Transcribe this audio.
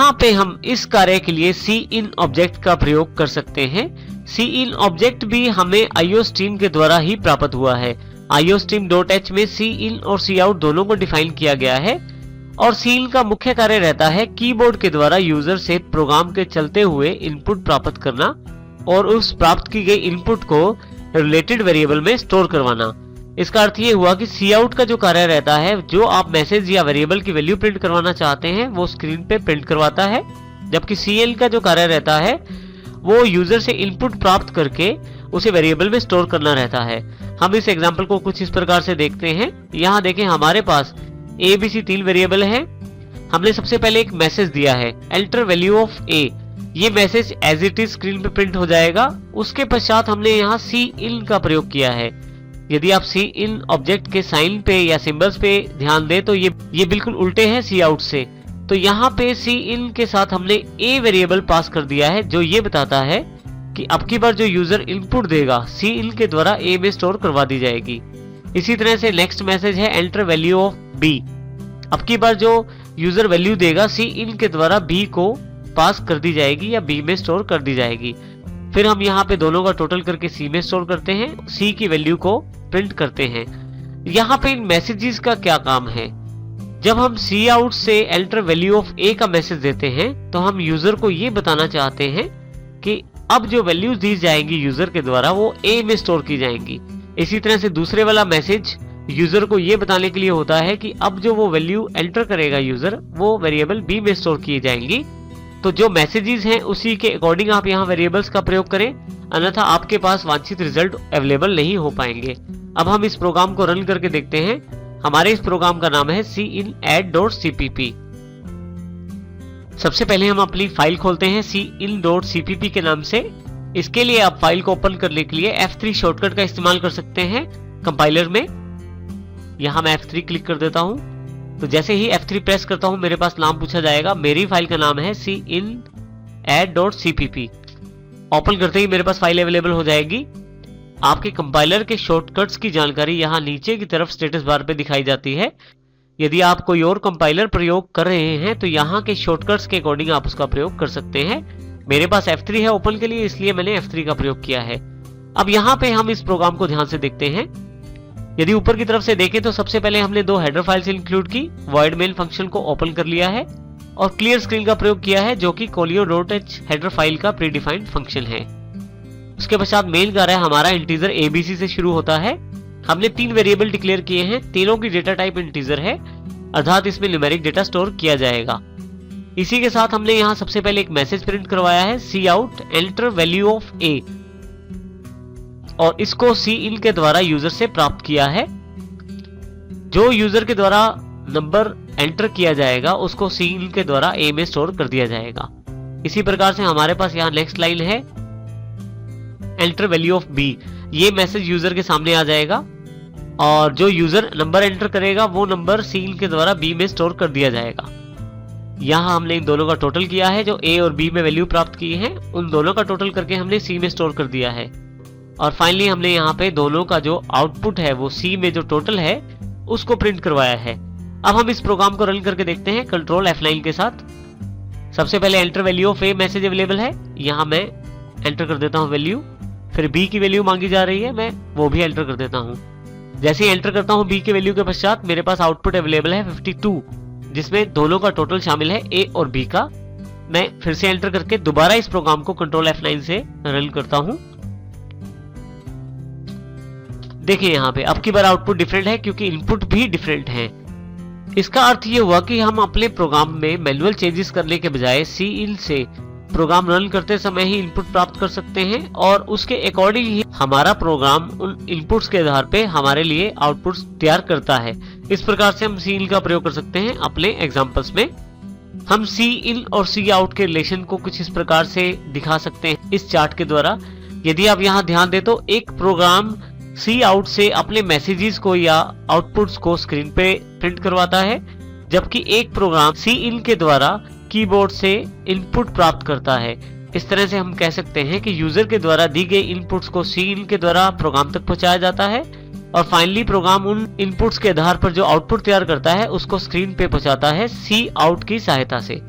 यहाँ पे हम इस कार्य के लिए सी इन ऑब्जेक्ट का प्रयोग कर सकते हैं। सी इन ऑब्जेक्ट भी हमें IOStream के द्वारा ही प्राप्त हुआ है। IOStream.h में सी इन और सी आउट दोनों को डिफाइन किया गया है और सी इन का मुख्य कार्य रहता है कीबोर्ड के द्वारा यूजर से प्रोग्राम के चलते हुए इनपुट प्राप्त करना और उस प्राप्त की गई इनपुट को रिलेटेड वेरिएबल में स्टोर करवाना। इसका अर्थ ये हुआ कि सी आउट का जो कार्य रहता है, जो आप मैसेज या वेरिएबल की वैल्यू प्रिंट करवाना चाहते हैं वो स्क्रीन पे प्रिंट करवाता है, जबकि सी एल का जो कार्य रहता है वो यूजर से इनपुट प्राप्त करके उसे वेरिएबल में स्टोर करना रहता है। हम इस एग्जांपल को कुछ इस प्रकार से देखते हैं। यहाँ देखें, हमारे पास ABC 3 वेरिएबल है। हमने सबसे पहले एक मैसेज दिया है एंटर वैल्यू ऑफ A। ये message as it is screen पे प्रिंट हो जाएगा। उसके पश्चात हमने यहाँ सी इन का प्रयोग किया है। यदि आप सी इन ऑब्जेक्ट के साइन पे या सिंबल्स पे ध्यान दें तो ये बिल्कुल उल्टे हैं सी आउट से। तो यहाँ पे सी इन के साथ हमने A वेरिएबल पास कर दिया है, जो ये बताता है कि अब की बार जो यूजर इनपुट देगा सी इन के द्वारा A में स्टोर करवा दी जाएगी। इसी तरह से नेक्स्ट मैसेज है एंटर वैल्यू ऑफ B। अब की बार जो यूजर वैल्यू देगा सी इन के द्वारा B को पास कर दी जाएगी या B में स्टोर कर दी जाएगी। फिर हम यहाँ पे दोनों का टोटल करके C में स्टोर करते हैं, C की वैल्यू को प्रिंट करते हैं। यहाँ पे इन मैसेजेस का क्या काम है? जब हम सी आउट से एंटर वैल्यू ऑफ A का मैसेज देते हैं तो हम यूजर को ये बताना चाहते हैं कि अब जो वैल्यूज दी जाएंगी यूजर के द्वारा वो A में स्टोर की जाएंगी। इसी तरह से दूसरे वाला मैसेज यूजर को ये बताने के लिए होता है कि अब जो वो वैल्यू एंटर करेगा यूजर वो वेरिएबल B में स्टोर की जाएंगी। तो जो मैसेजेस हैं उसी के अकॉर्डिंग आप यहाँ वेरिएबल्स का प्रयोग करें, अन्यथा आपके पास वांछित रिजल्ट अवेलेबल नहीं हो पाएंगे। अब हम इस प्रोग्राम को रन करके देखते हैं। हमारे इस प्रोग्राम का नाम है cinadd.cpp। सबसे पहले हम अपनी फाइल खोलते हैं cin.cpp के नाम से। इसके लिए आप फाइल को ओपन करने के लिए F3 शॉर्टकट का इस्तेमाल कर सकते हैं कंपाइलर में। यहां मैं F3 क्लिक कर देता हूं। तो जैसे ही F3 प्रेस करता हूं मेरे पास नाम पूछा जाएगा। मेरी फाइल का नाम है cinadd.cpp। ओपन करते ही मेरे पास फाइल अवेलेबल हो जाएगी। आपके कंपाइलर के शॉर्टकट्स की जानकारी यहाँ नीचे की तरफ स्टेटस बार पे दिखाई जाती है। यदि आप कोई और कंपाइलर प्रयोग कर रहे हैं तो यहाँ के शॉर्टकट्स के अकॉर्डिंग आप उसका प्रयोग कर सकते हैं। मेरे पास F3 है ओपन के लिए, इसलिए मैंने F3 का प्रयोग किया है। अब यहाँ पे हम इस प्रोग्राम को ध्यान से देखते हैं। यदि ऊपर की तरफ से देखें तो सबसे पहले हमने 2 हेडर फाइल्स इंक्लूड की। वॉइड मेन फंक्शन को ओपन कर लिया है और क्लियर स्क्रीन का प्रयोग किया है, जो कि colio.h हेडर फाइल का प्रीडिफाइंड फंक्शन है। उसके पश्चात मेन कार्य हमारा इंटीजर ABC से शुरू होता है। हमने 3 वेरिएबल डिक्लेयर किए हैं, तीनों की डेटा टाइप इंटीजर है, अर्थात इसमें न्यूमेरिक डेटा स्टोर किया जाएगा। इसी के साथ हमने यहाँ सबसे पहले एक मैसेज प्रिंट करवाया है cout enter value of A और इसको cin के द्वारा यूजर से प्राप्त किया है। जो यूजर के द्वारा नंबर एंटर किया जाएगा उसको cin के द्वारा A में स्टोर कर दिया जाएगा। इसी प्रकार से हमारे पास यहाँ नेक्स्ट लाइन है एंटर वैल्यू ऑफ B। ये मैसेज यूजर के सामने आ जाएगा और जो यूजर नंबर एंटर करेगा वो नंबर cin के द्वारा B में स्टोर कर दिया जाएगा। यहाँ हमने इन दोनों का टोटल किया है। जो A और B में वैल्यू प्राप्त की है उन दोनों का टोटल करके हमने C में स्टोर कर दिया है। और फाइनली हमने यहाँ पे दोनों का जो आउटपुट है वो C में जो टोटल है उसको प्रिंट करवाया है। अब हम इस प्रोग्राम को रन करके देखते हैं कंट्रोल F9 के साथ। सबसे पहले enter value of A message available है। यहाँ मैं एंटर कर देता हूँ वैल्यू। फिर B की वैल्यू मांगी जा रही है, मैं वो भी एंटर कर देता हूँ। जैसे ही एंटर करता हूँ B की वैल्यू के पश्चात मेरे पास आउटपुट अवेलेबल है 52, जिसमें दोनों का टोटल शामिल है A और B का। मैं फिर से एंटर करके दोबारा इस प्रोग्राम को कंट्रोल F9 से रन करता हूँ। देखिए यहाँ पे अब की बार आउटपुट डिफरेंट है क्योंकि इनपुट भी डिफरेंट है। इसका अर्थ ये हुआ कि हम अपने प्रोग्राम में मैनुअल चेंजेस करने के बजाय cin से प्रोग्राम रन करते समय ही इनपुट प्राप्त कर सकते हैं और उसके अकॉर्डिंग ही हमारा प्रोग्राम उन इनपुट्स के आधार पे हमारे लिए आउटपुट्स तैयार करता है। इस प्रकार से हम cin का प्रयोग कर सकते हैं अपने एग्जांपल्स में। हम cin और cout के रिलेशन को कुछ इस प्रकार से दिखा सकते हैं इस चार्ट के द्वारा। यदि आप यहाँ ध्यान दें तो एक प्रोग्राम cout से अपने मैसेजेस को या आउटपुट्स को स्क्रीन पे प्रिंट करवाता है, जबकि एक प्रोग्राम cin के द्वारा कीबोर्ड से इनपुट प्राप्त करता है। इस तरह से हम कह सकते हैं कि यूजर के द्वारा दी गई इनपुट्स को cin के द्वारा प्रोग्राम तक पहुंचाया जाता है और फाइनली प्रोग्राम उन इनपुट्स के आधार पर जो आउटपुट तैयार करता है उसको स्क्रीन पे पहुंचाता है cout की सहायता से।